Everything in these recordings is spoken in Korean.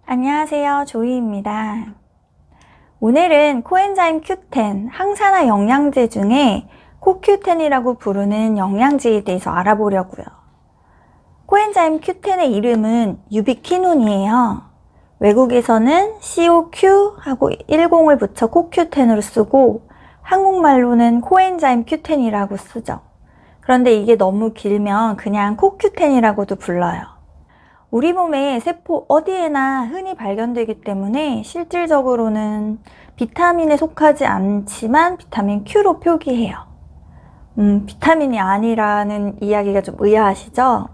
안녕하세요, 조이입니다. 오늘은 코엔자임 Q10, 항산화 영양제 중에 코Q10이라고 부르는 영양제에 대해서 알아보려고요. 코엔자임 Q10의 이름은 유비퀴논이에요. 외국에서는 COQ 하고 10을 붙여 코Q10으로 쓰고 한국말로는 코엔자임 Q10이라고 쓰죠. 그런데 이게 너무 길면 그냥 코Q10이라고도 불러요. 우리 몸의 세포 어디에나 흔히 발견되기 때문에 실질적으로는 비타민에 속하지 않지만 비타민 Q로 표기해요. 비타민이 아니라는 이야기가 좀 의아하시죠?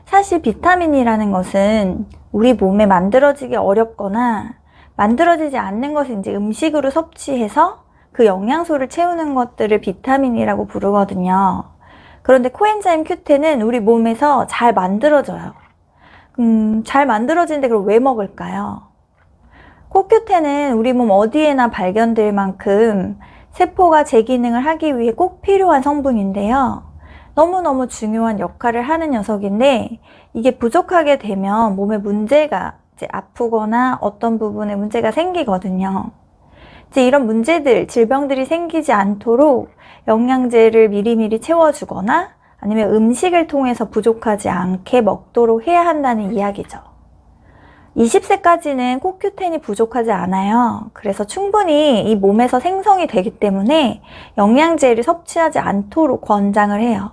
사실 비타민이라는 것은 우리 몸에 만들어지기 어렵거나 만들어지지 않는 것을 이제 음식으로 섭취해서 그 영양소를 채우는 것들을 비타민이라고 부르거든요. 그런데 코엔자임 Q10은 우리 몸에서 잘 만들어져요. 잘 만들어지는데 그럼 왜 먹을까요? 코Q10은 우리 몸 어디에나 발견될 만큼 세포가 제 기능을 하기 위해 꼭 필요한 성분인데요. 너무너무 중요한 역할을 하는 녀석인데 이게 부족하게 되면 몸에 문제가 이제 아프거나 어떤 부분에 문제가 생기거든요. 이제 이런 문제들, 질병들이 생기지 않도록 영양제를 미리미리 채워주거나 아니면 음식을 통해서 부족하지 않게 먹도록 해야 한다는 이야기죠. 20세까지는 코Q10이 부족하지 않아요. 그래서 충분히 이 몸에서 생성이 되기 때문에 영양제를 섭취하지 않도록 권장을 해요.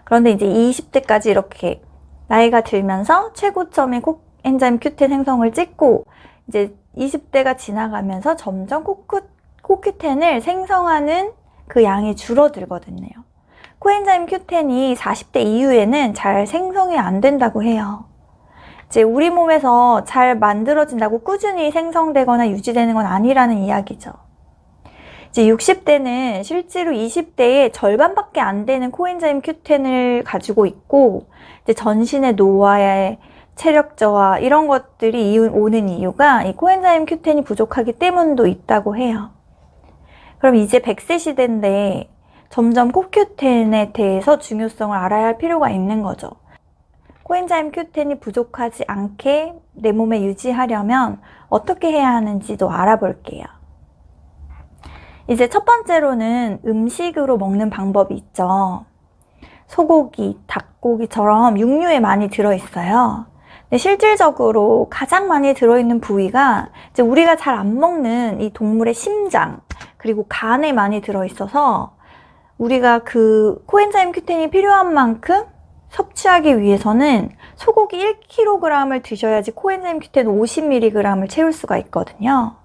그런데 이제 20대까지 이렇게 나이가 들면서 최고점인 코엔자임 Q10 생성을 찍고 이제 20대가 지나가면서 점점 코Q10을 생성하는 그 양이 줄어들거든요. 코엔자임 Q10이 40대 이후에는 잘 생성이 안 된다고 해요. 이제 우리 몸에서 잘 만들어진다고 꾸준히 생성되거나 유지되는 건 아니라는 이야기죠. 이제 60대는 실제로 20대의 절반밖에 안 되는 코엔자임 Q10을 가지고 있고, 이제 전신의 노화에 체력 저하 이런 것들이 오는 이유가 이 코엔자임 Q10이 부족하기 때문도 있다고 해요. 그럼 이제 100세 시대인데 점점 코Q10에 대해서 중요성을 알아야 할 필요가 있는 거죠. 코엔자임 Q10이 부족하지 않게 내 몸에 유지하려면 어떻게 해야 하는지도 알아볼게요. 이제 첫 번째로는 음식으로 먹는 방법이 있죠. 소고기, 닭고기처럼 육류에 많이 들어있어요. 근데 실질적으로 가장 많이 들어있는 부위가 이제 우리가 잘 안 먹는 이 동물의 심장, 그리고 간에 많이 들어있어서 우리가 그 코엔자임 Q10이 필요한 만큼 섭취하기 위해서는 소고기 1kg을 드셔야지 코엔자임 Q10 50mg을 채울 수가 있거든요.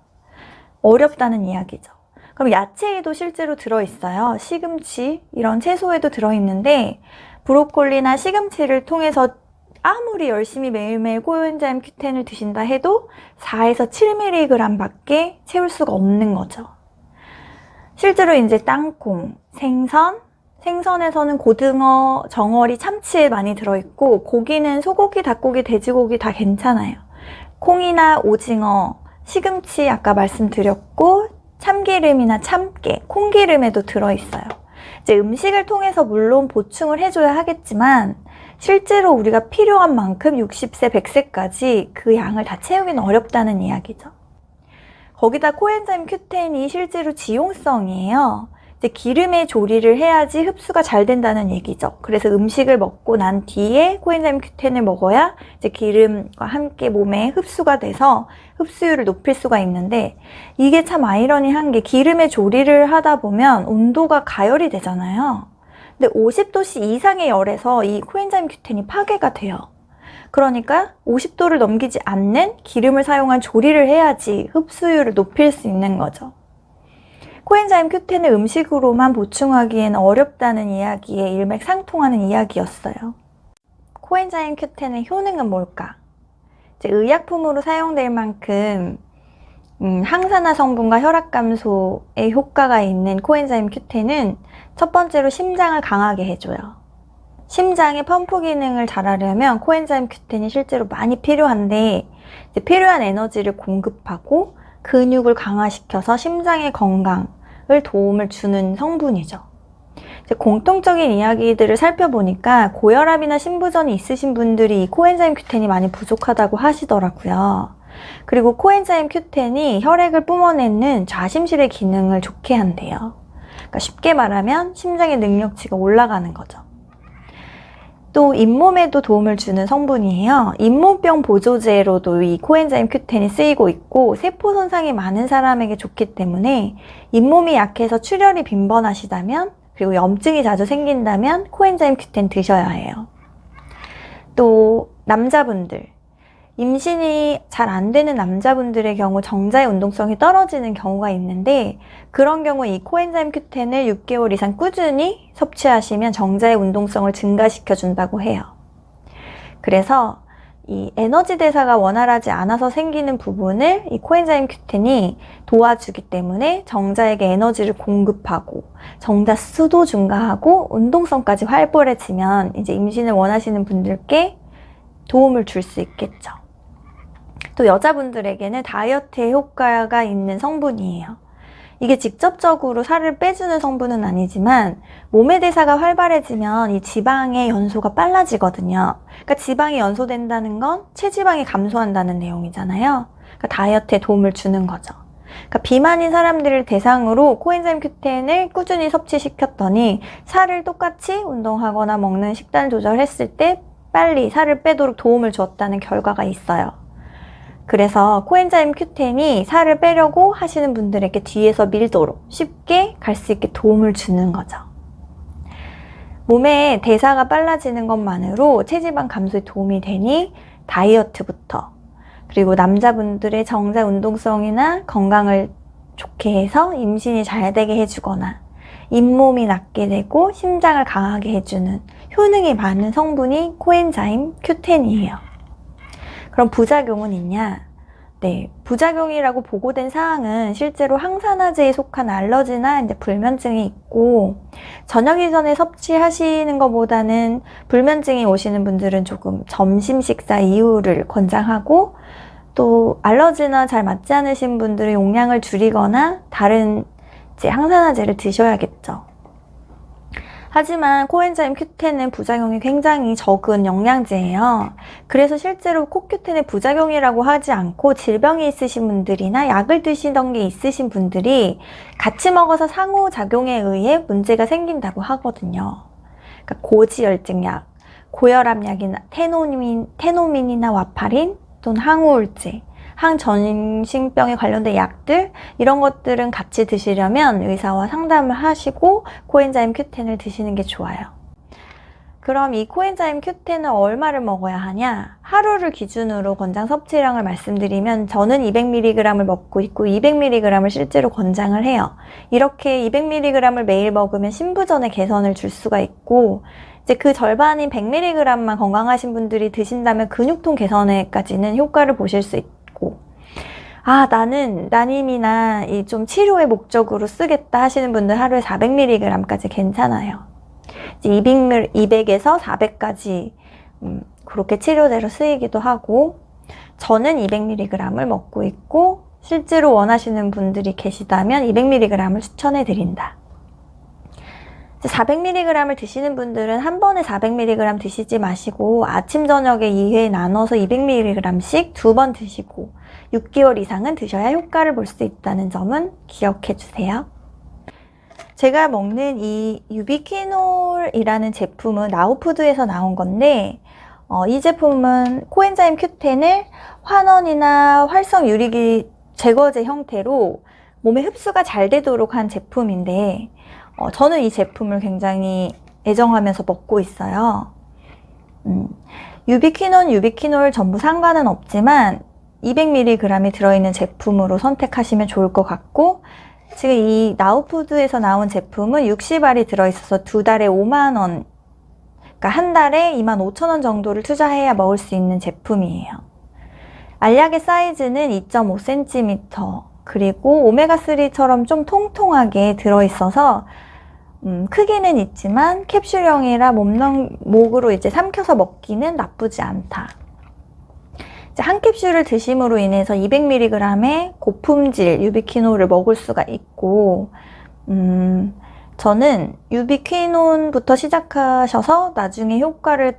어렵다는 이야기죠. 그럼 야채에도 실제로 들어있어요. 시금치, 이런 채소에도 들어있는데 브로콜리나 시금치를 통해서 아무리 열심히 매일매일 코엔자임 Q10을 드신다 해도 4에서 7mg 밖에 채울 수가 없는 거죠. 실제로 이제 땅콩, 생선에서는 고등어, 정어리, 참치에 많이 들어있고 고기는 소고기, 닭고기, 돼지고기 다 괜찮아요. 콩이나 오징어, 시금치 아까 말씀드렸고 참기름이나 참깨, 콩기름에도 들어있어요. 이제 음식을 통해서 물론 보충을 해줘야 하겠지만 실제로 우리가 필요한 만큼 60세, 100세까지 그 양을 다 채우기는 어렵다는 이야기죠. 거기다 코엔자임 Q10이 실제로 지용성이에요. 이제 기름에 조리를 해야지 흡수가 잘 된다는 얘기죠. 그래서 음식을 먹고 난 뒤에 코엔자임 Q10을 먹어야 이제 기름과 함께 몸에 흡수가 돼서 흡수율을 높일 수가 있는데 이게 참 아이러니한 게 기름에 조리를 하다 보면 온도가 가열이 되잖아요. 근데 50도씨 이상의 열에서 이 코엔자임 Q10이 파괴가 돼요. 그러니까 50도를 넘기지 않는 기름을 사용한 조리를 해야지 흡수율을 높일 수 있는 거죠. 코엔자임 Q10을 음식으로만 보충하기에는 어렵다는 이야기에 일맥상통하는 이야기였어요. 코엔자임 Q10의 효능은 뭘까? 이제 의약품으로 사용될 만큼 항산화 성분과 혈압 감소에 효과가 있는 코엔자임 Q10은 첫 번째로 심장을 강하게 해줘요. 심장의 펌프 기능을 잘하려면 코엔자임 Q10이 실제로 많이 필요한데 이제 필요한 에너지를 공급하고 근육을 강화시켜서 심장의 건강을 도움을 주는 성분이죠. 이제 공통적인 이야기들을 살펴보니까 고혈압이나 심부전이 있으신 분들이 이 코엔자임 Q10이 많이 부족하다고 하시더라고요. 그리고 코엔자임 Q10이 혈액을 뿜어내는 좌심실의 기능을 좋게 한대요. 그러니까 쉽게 말하면 심장의 능력치가 올라가는 거죠. 또 잇몸에도 도움을 주는 성분이에요. 잇몸병 보조제로도 이 코엔자임 Q10이 쓰이고 있고 세포 손상이 많은 사람에게 좋기 때문에 잇몸이 약해서 출혈이 빈번하시다면 그리고 염증이 자주 생긴다면 코엔자임 Q10 드셔야 해요. 또 남자분들, 임신이 잘 안 되는 남자분들의 경우 정자의 운동성이 떨어지는 경우가 있는데 그런 경우 이 코엔자임 Q10을 6개월 이상 꾸준히 섭취하시면 정자의 운동성을 증가시켜 준다고 해요. 그래서 이 에너지 대사가 원활하지 않아서 생기는 부분을 이 코엔자임 Q10이 도와주기 때문에 정자에게 에너지를 공급하고 정자 수도 증가하고 운동성까지 활발해지면 이제 임신을 원하시는 분들께 도움을 줄 수 있겠죠. 또 여자분들에게는 다이어트에 효과가 있는 성분이에요. 이게 직접적으로 살을 빼주는 성분은 아니지만 몸의 대사가 활발해지면 이 지방의 연소가 빨라지거든요. 그러니까 지방이 연소된다는 건 체지방이 감소한다는 내용이잖아요. 그러니까 다이어트에 도움을 주는 거죠. 그러니까 비만인 사람들을 대상으로 코엔자임 Q10을 꾸준히 섭취시켰더니 살을 똑같이 운동하거나 먹는 식단 조절했을 때 빨리 살을 빼도록 도움을 주었다는 결과가 있어요. 그래서 코엔자임 Q10이 살을 빼려고 하시는 분들에게 뒤에서 밀도록 쉽게 갈 수 있게 도움을 주는 거죠. 몸의 대사가 빨라지는 것만으로 체지방 감소에 도움이 되니 다이어트부터 그리고 남자분들의 정자 운동성이나 건강을 좋게 해서 임신이 잘 되게 해주거나 잇몸이 낫게 되고 심장을 강하게 해주는 효능이 많은 성분이 코엔자임 Q10이에요. 그럼 부작용은 있냐? 네, 부작용이라고 보고된 사항은 실제로 항산화제에 속한 알러지나 이제 불면증이 있고 저녁 이전에 섭취하시는 것보다는 불면증이 오시는 분들은 조금 점심 식사 이후를 권장하고 또 알러지나 잘 맞지 않으신 분들은 용량을 줄이거나 다른 이제 항산화제를 드셔야겠죠. 하지만 코엔자임 Q10은 부작용이 굉장히 적은 영양제예요. 그래서 실제로 코Q10의 부작용이라고 하지 않고 질병이 있으신 분들이나 약을 드시던 게 있으신 분들이 같이 먹어서 상호작용에 의해 문제가 생긴다고 하거든요. 그러니까 고지혈증약, 고혈압약이나 테노민이나 와파린 또는 항우울제, 항전신병에 관련된 약들 이런 것들은 같이 드시려면 의사와 상담을 하시고 코엔자임 Q10을 드시는 게 좋아요. 그럼 이 코엔자임 Q10은 얼마를 먹어야 하냐? 하루를 기준으로 권장 섭취량을 말씀드리면 저는 200mg을 먹고 있고 200mg을 실제로 권장을 해요. 이렇게 200mg을 매일 먹으면 신부전에 개선을 줄 수가 있고 이제 그 절반인 100mg만 건강하신 분들이 드신다면 근육통 개선에까지는 효과를 보실 수 있고 나는 난임이나 이 좀 치료의 목적으로 쓰겠다 하시는 분들 하루에 400mg까지 괜찮아요. 이제 200에서 400까지 그렇게 치료제로 쓰이기도 하고 저는 200mg을 먹고 있고 실제로 원하시는 분들이 계시다면 200mg을 추천해 드린다. 400mg을 드시는 분들은 한 번에 400mg 드시지 마시고 아침 저녁에 2회 나눠서 200mg씩 2번 드시고 6개월 이상은 드셔야 효과를 볼 수 있다는 점은 기억해 주세요. 제가 먹는 이 유비퀴놀이라는 제품은 나우푸드에서 나온 건데 이 제품은 코엔자임 Q10을 환원이나 활성 유리기 제거제 형태로 몸에 흡수가 잘 되도록 한 제품인데 저는 이 제품을 굉장히 애정하면서 먹고 있어요. 유비퀴놀 전부 상관은 없지만 200mg이 들어있는 제품으로 선택하시면 좋을 것 같고 지금 이 나우푸드에서 나온 제품은 60알이 들어있어서 2달에 5만원 그러니까 한 달에 25,000원 정도를 투자해야 먹을 수 있는 제품이에요. 알약의 사이즈는 2.5cm 그리고 오메가3처럼 좀 통통하게 들어있어서 크기는 있지만 캡슐형이라 목으로 이제 삼켜서 먹기는 나쁘지 않다. 이제 한 캡슐을 드심으로 인해서 200mg의 고품질 유비퀴놀을 먹을 수가 있고 저는 유비퀴놀부터 시작하셔서 나중에 효과를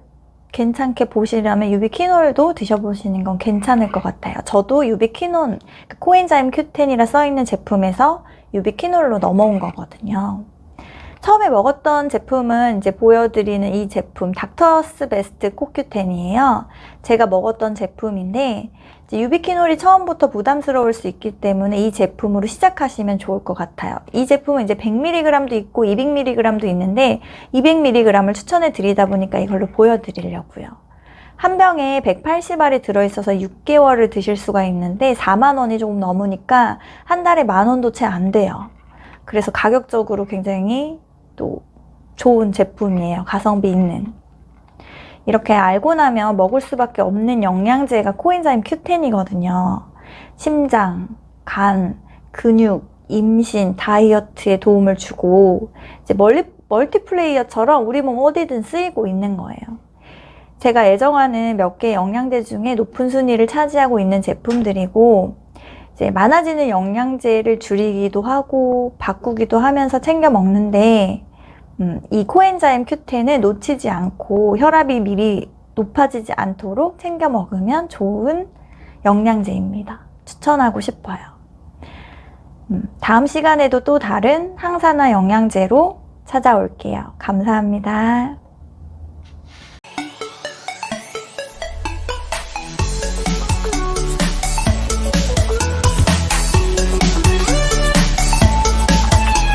괜찮게 보시려면 유비퀴놀도 드셔보시는 건 괜찮을 것 같아요. 저도 유비퀴놀, 코엔자임 Q10이라 써있는 제품에서 유비퀴놀로 넘어온 거거든요. 처음에 먹었던 제품은 이제 보여드리는 이 제품 닥터스 베스트 코큐텐이에요. 제가 먹었던 제품인데 이제 유비퀴놀이 처음부터 부담스러울 수 있기 때문에 이 제품으로 시작하시면 좋을 것 같아요. 이 제품은 이제 100mg도 있고 200mg도 있는데 200mg을 추천해 드리다 보니까 이걸로 보여드리려고요. 한 병에 180알이 들어있어서 6개월을 드실 수가 있는데 4만 원이 조금 넘으니까 한 달에 10,000원도 채 안 돼요. 그래서 가격적으로 굉장히 또 좋은 제품이에요. 가성비 있는. 이렇게 알고 나면 먹을 수밖에 없는 영양제가 코엔자임 Q10이거든요. 심장, 간, 근육, 임신, 다이어트에 도움을 주고 이제 멀티플레이어처럼 우리 몸 어디든 쓰이고 있는 거예요. 제가 애정하는 몇 개 영양제 중에 높은 순위를 차지하고 있는 제품들이고 이제 많아지는 영양제를 줄이기도 하고 바꾸기도 하면서 챙겨 먹는데 이 코엔자임 Q10은 놓치지 않고 혈압이 미리 높아지지 않도록 챙겨 먹으면 좋은 영양제입니다. 추천하고 싶어요. 다음 시간에도 또 다른 항산화 영양제로 찾아올게요. 감사합니다.